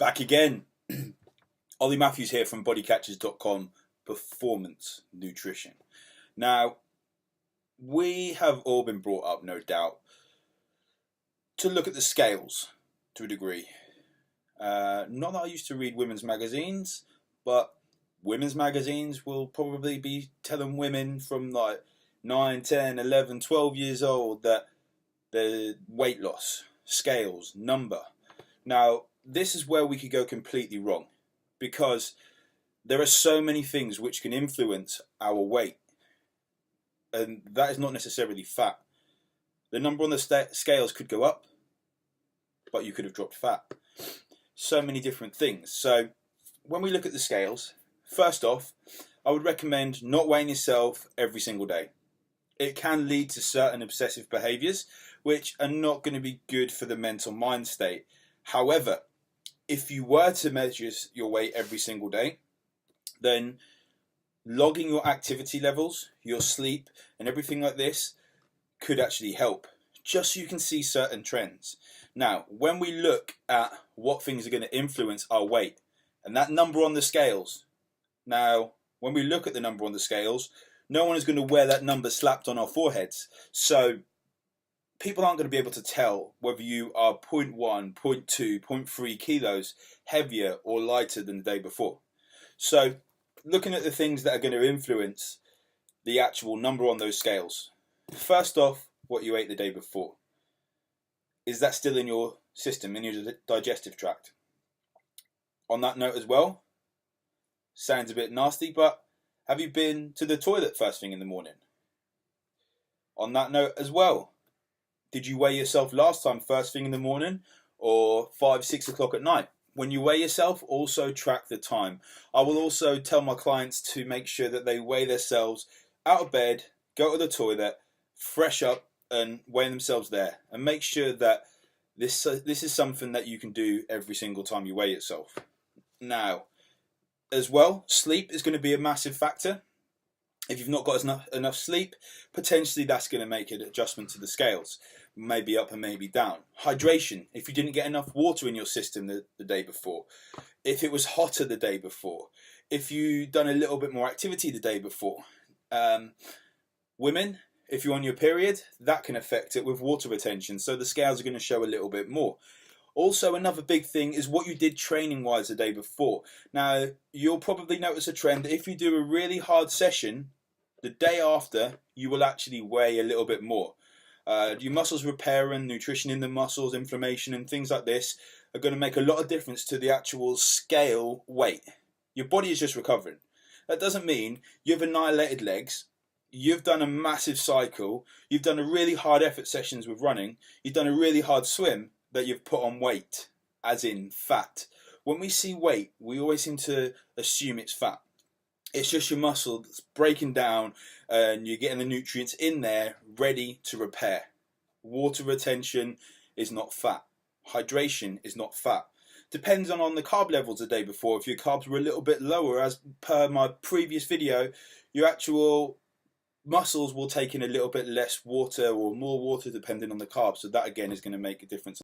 Back again. Ollie Matthews here from bodycatchers.com Performance Nutrition. Now, we have all been brought up, no doubt, to look at the scales to a degree. Not that I used to read women's magazines, but women's magazines will probably be telling women from like 9, 10, 11, 12 years old that the weight loss, scales, number. Now, this is where we could go completely wrong, because there are so many things which can influence our weight, and that is not necessarily fat. The number on the scales could go up, but you could have dropped fat. So many different things. So when we look at the scales, first off, I would recommend not weighing yourself every single day. It can lead to certain obsessive behaviors which are not going to be good for the mental mind state. However, if you were to measure your weight every single day, then logging your activity levels, your sleep, and everything like this could actually help, just so you can see certain trends. Now, when we look at what things are going to influence our weight, and that number on the scales, now, when we look at the number on the scales, no one is going to wear that number slapped on our foreheads. So people aren't going to be able to tell whether you are 0.1, 0.2, 0.3 kilos heavier or lighter than the day before. So looking at the things that are going to influence the actual number on those scales. First off, what you ate the day before. Is that still in your system, in your digestive tract? On that note as well, sounds a bit nasty, but have you been to the toilet first thing in the morning? On that note as well, did you weigh yourself last time first thing in the morning or 5, 6 o'clock at night? When you weigh yourself, also track the time. I will also tell my clients to make sure that they weigh themselves out of bed, go to the toilet, fresh up, and weigh themselves there. And make sure that this is something that you can do every single time you weigh yourself. Now, as well, sleep is going to be a massive factor. If you've not got enough sleep, potentially that's going to make an adjustment to the scales. Maybe up and maybe down. Hydration, if you didn't get enough water in your system the day before. If it was hotter the day before. If you done a little bit more activity the day before. Women, if you're on your period, that can affect it with water retention. So the scales are going to show a little bit more. Also, another big thing is what you did training-wise the day before. Now, you'll probably notice a trend. If you do a really hard session, the day after, you will actually weigh a little bit more. Your muscles repair and nutrition in the muscles, inflammation and things like this are going to make a lot of difference to the actual scale weight. Your body is just recovering. That doesn't mean you've annihilated legs, you've done a massive cycle, you've done a really hard effort sessions with running, you've done a really hard swim, that you've put on weight, as in fat. When we see weight, we always seem to assume it's fat. It's just your muscle that's breaking down and you're getting the nutrients in there ready to repair. Water retention is not fat. Hydration is not fat. Depends on the carb levels the day before. If your carbs were a little bit lower, as per my previous video, your actual muscles will take in a little bit less water or more water depending on the carbs. So that again is going to make a difference.